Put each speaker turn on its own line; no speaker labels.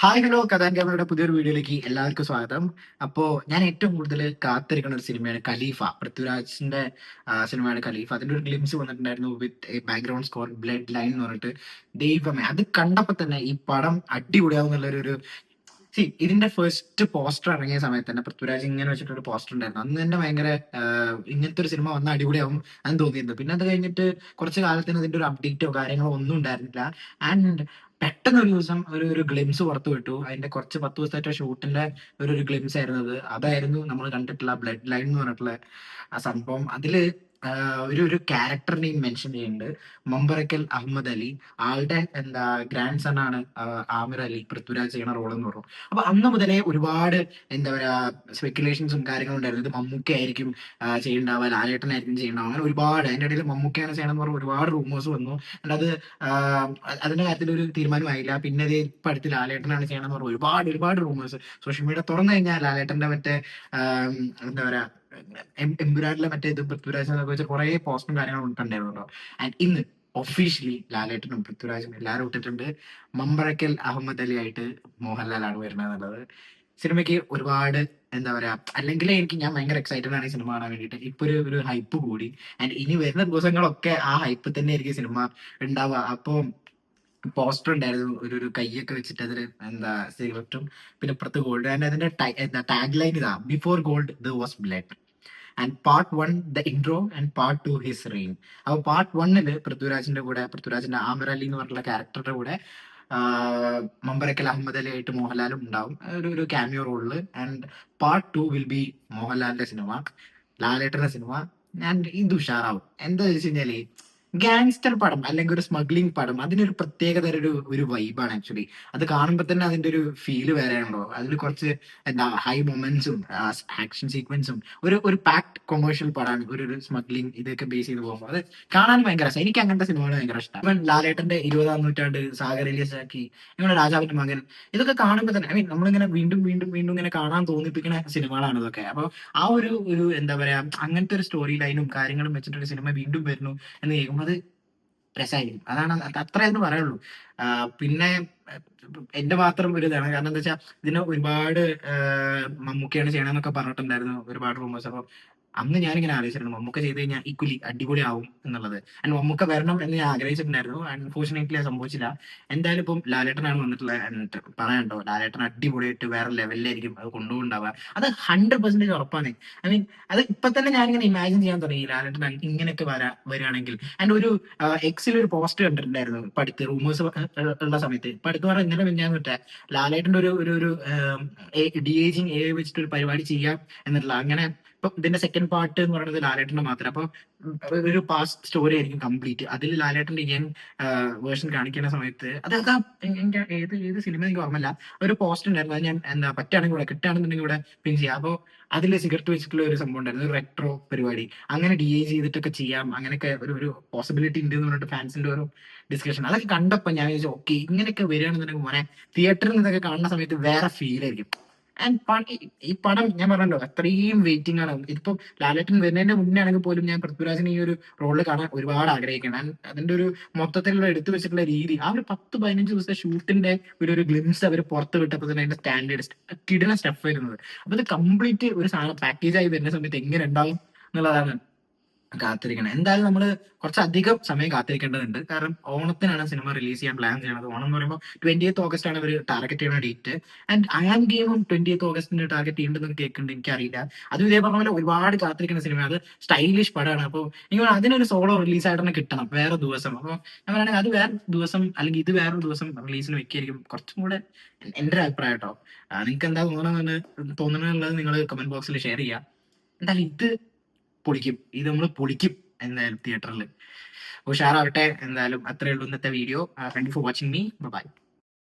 Hi hello Katan ക്യാമറയുടെ പുതിയൊരു വീഡിയോയിലേക്ക് എല്ലാവർക്കും സ്വാഗതം. ഞാൻ ഏറ്റവും കൂടുതൽ കാത്തിരിക്കുന്ന ഒരു സിനിമയാണ് ഖലീഫ. പൃഥ്വിരാജിന്റെ സിനിമയാണ് ഖലീഫ. അതിന്റെ ഒരു ഗ്ലിംസ് വന്നിട്ടുണ്ടായിരുന്നു with a background score blood line എന്ന് പറഞ്ഞിട്ട്. ദൈവമേ, അത് കണ്ടപ്പോൾ തന്നെ ഈ പടം അടിപൊളിയാവും എന്നുള്ളൊരു ഇതിന്റെ ഫസ്റ്റ് പോസ്റ്റർ ഇറങ്ങിയ സമയത്ത് തന്നെ പൃഥ്വിരാജ് ഇങ്ങനെ വെച്ചിട്ടൊരു പോസ്റ്റർ ഉണ്ടായിരുന്നു. അന്ന് തന്നെ ഭയങ്കര ഇങ്ങനത്തെ ഒരു സിനിമ വന്നാൽ അടിപൊളിയാവും എന്ന് തോന്നിയിരുന്നു. പിന്നെ അത് കഴിഞ്ഞിട്ട് കുറച്ച് കാലത്തിന് അതിന്റെ ഒരു അപ്ഡേറ്റോ കാര്യങ്ങളോ ഒന്നും ഉണ്ടായിരുന്നില്ല. ആൻഡ് പെട്ടെന്ന് ഒരു ദിവസം ഒരു ഗ്ലിംസ് പുറത്തു വിട്ടു. അതിന്റെ കുറച്ച് 10 ദിവസമായിട്ട് ഷൂട്ടിന്റെ ഒരു ഗ്ലിംസ് ആയിരുന്നു അത്. അതായിരുന്നു നമ്മൾ കണ്ടിട്ടുള്ള ബ്ലഡ് ലൈൻ എന്ന് പറഞ്ഞിട്ടുള്ള ആ സംഭവം. അതില് ഒരു ക്യാരക്ടർ നെയിം മെൻഷൻ ചെയ്യുന്നുണ്ട്. മമ്പറക്കൽ അഹമ്മദ് അലി. ആളുടെ ഗ്രാൻഡ് സൺ ആണ് ആമിർ അലി, പൃഥ്വിരാജ് ചെയ്യുന്ന റോൾ എന്ന് പറഞ്ഞു. അപ്പൊ അന്ന് മുതലേ ഒരുപാട് എന്താ പറയാ സ്പെക്കുലേഷൻസും കാര്യങ്ങളും ഉണ്ടായിരുന്നു. ഇത് മമ്മൂക്ക ആയിരിക്കും ചെയ്യണ്ടാവുക, ലാലേട്ടനായിരിക്കും ചെയ്യണ്ടാവുക, അങ്ങനെ ഒരുപാട്. അതിന്റെ ഇടയിൽ മമ്മൂക്കയാണ് ചെയ്യണമെന്ന് പറഞ്ഞ ഒരുപാട് റൂമേഴ്സ് വന്നു. and അത് അതിന്റെ കാര്യത്തിൽ ഒരു തീരുമാനമായില്ല. പിന്നെ ഇത് ഇപ്പൊ അടുത്ത് ലാലേട്ടനാണ് ചെയ്യണമെന്ന് പറഞ്ഞ ഒരുപാട് റൂമേഴ്സ് സോഷ്യൽ മീഡിയ തുറന്നു കഴിഞ്ഞാൽ ലാലേട്ടന്റെ മറ്റേ എന്താ പറയാ എമ്പുരാനിലെ മറ്റേ ഇത് പൃഥ്വിരാജ് എന്നൊക്കെ വെച്ചാൽ കുറെ പോസ്റ്റും കാര്യങ്ങളും കണ്ടായിരുന്നു കേട്ടോ. ആൻഡ് ഇന്ന് ഒഫീഷ്യലി ലാലേട്ടനും പൃഥ്വിരാജും എല്ലാവരും ഇട്ടിട്ടുണ്ട്. മമ്പറക്കൽ അഹമ്മദ് അലി ആയിട്ട് മോഹൻലാലാണ് വരുന്നത് എന്നുള്ളത്. സിനിമയ്ക്ക് ഒരുപാട് എന്താ പറയാ, അല്ലെങ്കിൽ ഞാൻ ഭയങ്കര എക്സൈറ്റഡ് ആണ് ഈ സിനിമ കാണാൻ വേണ്ടിയിട്ട്. ഇപ്പൊ ഒരു ഹൈപ്പ് കൂടി. ആൻഡ് ഇനി വരുന്ന ദിവസങ്ങളൊക്കെ ആ ഹൈപ്പ് തന്നെ ആയിരിക്കും സിനിമ ഉണ്ടാവുക. അപ്പൊ പോസ്റ്റർ ഉണ്ടായിരുന്നു, ഒരു കൈയൊക്കെ വെച്ചിട്ട് അതിൽ സിഗരറ്റും പിന്നെ ഇപ്പുറത്ത് ഗോൾഡ്. ആൻഡ് അതിന്റെ ടാഗ് ലൈൻ ഇതാ: before gold the was blood. And part 1 the intro and part 2 his rain. അപ്പൊ പാർട്ട് 1 പൃഥ്വിരാജിന്റെ ആമിർ അലി എന്ന് പറഞ്ഞിട്ടുള്ള ക്യാരക്ടറുടെ കൂടെ മമ്പറക്കൽ അഹമ്മദ് അലി ആയിട്ട് മോഹൻലാലും ഉണ്ടാവും ഒരു ക്യാമിയോ റോളില്. ആൻഡ് പാർട്ട് 2 വിൽ ബി മോഹൻലാലിന്റെ സിനിമ, ലാലേട്ടന്റെ സിനിമ. ആൻഡ് ഇത് ഉഷാറാവും. എന്താ വെച്ച് കഴിഞ്ഞാല് ഗാങ്സ്റ്റർ പടം അല്ലെങ്കിൽ ഒരു സ്മഗ്ലിംഗ് പടം, അതിനൊരു പ്രത്യേക തരം ഒരു വൈബാണ് ആക്ച്വലി. അത് കാണുമ്പോൾ തന്നെ അതിന്റെ ഒരു ഫീല് വേറെയാണല്ലോ. അതിൽ കുറച്ച് ഹൈ മൊമെന്റ്സും ആക്ഷൻ സീക്വൻസും ഒരു പാക്ട് കൊമേഴ്ഷ്യൽ പടമാണ്. ഒരു സ്മഗ്ലിംഗ് ഇതൊക്കെ ബേസ് ചെയ്ത് പോകുമ്പോൾ അത് കാണാൻ ഭയങ്കര രസം. എനിക്ക് അങ്ങനത്തെ സിനിമകൾ ഭയങ്കര ഇഷ്ടമാണ്. ഇവൻ ലാലേട്ടന്റെ 20-ാം നൂറ്റാണ്ട്, സാഗർ ഇലിയസാക്കി, ഇങ്ങനെ രാജാവിന്റെ മകൻ, ഇതൊക്കെ കാണുമ്പോൾ തന്നെ നമ്മളിങ്ങനെ വീണ്ടും വീണ്ടും വീണ്ടും ഇങ്ങനെ കാണാൻ തോന്നിപ്പിക്കുന്ന സിനിമകളാണ് ഇതൊക്കെ. അപ്പൊ ആ ഒരു എന്താ പറയാ, അങ്ങനത്തെ ഒരു സ്റ്റോറി ലൈനും കാര്യങ്ങളും വെച്ചിട്ടൊരു സിനിമ വീണ്ടും വരുന്നു എന്ന് കേൾക്കുമ്പോൾ അത് രസമായിരിക്കും. അതാണ് അത്രേ എന്ന് പറയുള്ളൂ. പിന്നെ എന്റെ മാത്രം ഒരു ഇതാണ്. കാരണം എന്താ വെച്ചാൽ ഇതിന് ഒരുപാട് മമ്മൂക്കയാണ് ചെയ്യണമെന്നൊക്കെ പറഞ്ഞിട്ടുണ്ടായിരുന്നു ഒരുപാട് റൂമേഴ്സ്. അപ്പൊ അന്ന് ഞാനിങ്ങനെ ആലോചിച്ചിരുന്നു മമ്മൂക്ക ചെയ്ത് കഴിഞ്ഞാൽ ഈക്വലി അടിപൊളി ആവും എന്നുള്ളത്. ആൻഡ് മമ്മൂക്ക വരണം എന്ന് ഞാൻ ആഗ്രഹിച്ചിട്ടുണ്ടായിരുന്നു. അൺഫോർച്ചുനേറ്റ്ലി അത് സംഭവിച്ചില്ല. എന്തായാലും ഇപ്പം ലാലേട്ടനാണ് വന്നിട്ടുള്ളത്. എന്നിട്ട് പറയാനുണ്ടോ, ലാലേട്ടൻ അടിപൊളിയായിട്ട് വേറെ ലെവലിലായിരിക്കും അത് കൊണ്ടുപോകുണ്ടാവുക. അത് 100% ഉറപ്പാണ്. ഐ മീൻ, അത് ഇപ്പൊ തന്നെ ഞാനിങ്ങനെ ഇമാജിൻ ചെയ്യാൻ തുടങ്ങി ലാലേട്ടൻ ഇങ്ങനെയൊക്കെ വരികയാണെങ്കിൽ. ആൻഡ് എക്സിൽ ഒരു പോസ്റ്റ് കണ്ടിട്ടുണ്ടായിരുന്നു ഇപ്പൊ അടുത്ത് റൂമേഴ്സ് ഉള്ള സമയത്ത്. ഇപ്പൊ അടുത്ത് പറഞ്ഞ ഇന്നലെ ഞാൻ വിട്ട ലാലേട്ടന്റെ ഒരു ഡി ഏജിങ് എ വെച്ചിട്ട് ഒരു പരിപാടി ചെയ്യാം എന്നുള്ള. അങ്ങനെ ഇപ്പൊ ഇതിന്റെ സെക്കൻഡ് പാർട്ട് എന്ന് പറയുന്നത് ലാലേട്ടന്റെ മാത്രം. അപ്പൊ ഒരു പാസ്റ്റ് സ്റ്റോറി ആയിരിക്കും കംപ്ലീറ്റ്. അതിൽ ലാലേട്ടന്റെ യങ് വേർഷൻ കാണിക്കുന്ന സമയത്ത് അതൊക്കെ എനിക്ക് ഏത് സിനിമ എനിക്ക് ഓർമ്മയില്ല. ഒരു പോസ്റ്റ് ഉണ്ടായിരുന്നു. അത് ഞാൻ പറ്റുകയാണെങ്കിൽ കൂടെ കിട്ടുകയാണെന്നുണ്ടെങ്കിൽ ഇവിടെ പിൻ ചെയ്യാം. അപ്പോൾ അതിൽ സിഗരറ്റ് വെച്ചിട്ടുള്ള ഒരു സംഭവം ഉണ്ടായിരുന്നു, ഒരു റെട്രോ പരിപാടി. അങ്ങനെ ഡി എ ചെയ്തിട്ടൊക്കെ ചെയ്യാം, അങ്ങനെയൊക്കെ ഒരു പോസിബിലിറ്റി ഉണ്ട് എന്ന് പറഞ്ഞിട്ട് ഫാൻസിന്റെ ഒരു ഡിസ്കഷൻ. അതൊക്കെ കണ്ടപ്പോൾ ഞാൻ വിചാരിച്ചു, ഓക്കെ ഇങ്ങനെയൊക്കെ വരികയാണെന്നുണ്ടെങ്കിൽ മോനെ തിയേറ്ററിൽ നിന്നൊക്കെ കാണുന്ന സമയത്ത് വേറെ ഫീൽ ആയിരിക്കും. ആൻഡ് ഈ പടം ഞാൻ പറഞ്ഞല്ലോ അത്രയും വെയിറ്റിംഗ് ആണ്. ഇതിപ്പോ ലാലേട്ടൻ വരുന്നതിന്റെ മുന്നേ ആണെങ്കിൽ പോലും ഞാൻ പൃഥ്വിരാജിനെ ഈ ഒരു റോളിൽ കാണാൻ ഒരുപാട് ആഗ്രഹിക്കണം. ആൻഡ് അതിന്റെ ഒരു മൊത്തത്തിലുള്ള എടുത്തു വെച്ചിട്ടുള്ള രീതി, ആ ഒരു 10-15 ദിവസത്തെ ഷൂട്ടിന്റെ ഒരു ഗ്ലിംസ് അവർ പുറത്ത് വിട്ടപ്പോൾ തന്നെ അതിന്റെ സ്റ്റാൻഡേർഡ് കിടിലൻ സ്റ്റഫ് വരുന്നത്. അപ്പൊ ഇത് കംപ്ലീറ്റ് ഒരു സാധനം പാക്കേജ് ആയി വരുന്ന സമയത്ത് എങ്ങനെ ഉണ്ടാവും എന്നുള്ളതാണ് കാത്തിരിക്കണം. എന്തായാലും നമ്മൾ കുറച്ചധികം സമയം കാത്തിരിക്കേണ്ടതുണ്ട്. കാരണം ഓണത്തിനാണ് സിനിമ റിലീസ് ചെയ്യാൻ പ്ലാൻ ചെയ്യണത്. ഓണം എന്ന് പറയുമ്പോൾ 20th ഓഗസ്റ്റ് ആണ് ഇവർ ടാർഗറ്റ് ചെയ്യുന്ന ഡേറ്റ്. ആൻഡ് ഐ ആം ഗെയിമും 20th ഓഗസ്റ്റിന് ടാർഗറ്റ് ചെയ്യുന്നുണ്ടെന്ന് കേൾക്കുന്നുണ്ട്. എനിക്കറിയില്ല. അതും ഇതേ പറഞ്ഞ പോലെ ഒരുപാട് കാത്തിരിക്കുന്ന സിനിമ. അത് സ്റ്റൈലിഷ് പടമാണ്. അപ്പോൾ എനിക്ക് അതിനൊരു സോളോ റിലീസ് ആയിട്ട് തന്നെ കിട്ടണം വേറെ ദിവസം. അപ്പോൾ ഞാൻ പറയുകയാണെങ്കിൽ അത് വേറെ ദിവസം അല്ലെങ്കിൽ ഇത് വേറൊരു ദിവസം റിലീസിന് വെക്കായിരിക്കും കുറച്ചും കൂടെ എൻ്റെ ഒരു അഭിപ്രായം കേട്ടോ. നിങ്ങൾക്ക് എന്താ തോന്നുന്നത് നിങ്ങൾ കമന്റ് ബോക്സിൽ ഷെയർ ചെയ്യുക. എന്തായാലും ഇത് പൊളിക്കും, ഇത് നമ്മൾ പൊളിക്കും എന്തായാലും തിയേറ്ററിൽ. ഉഷാറാവട്ടെ. എന്തായാലും അത്രേ ഉള്ളൂ ഇന്നത്തെ video. Thank you for watching me. By.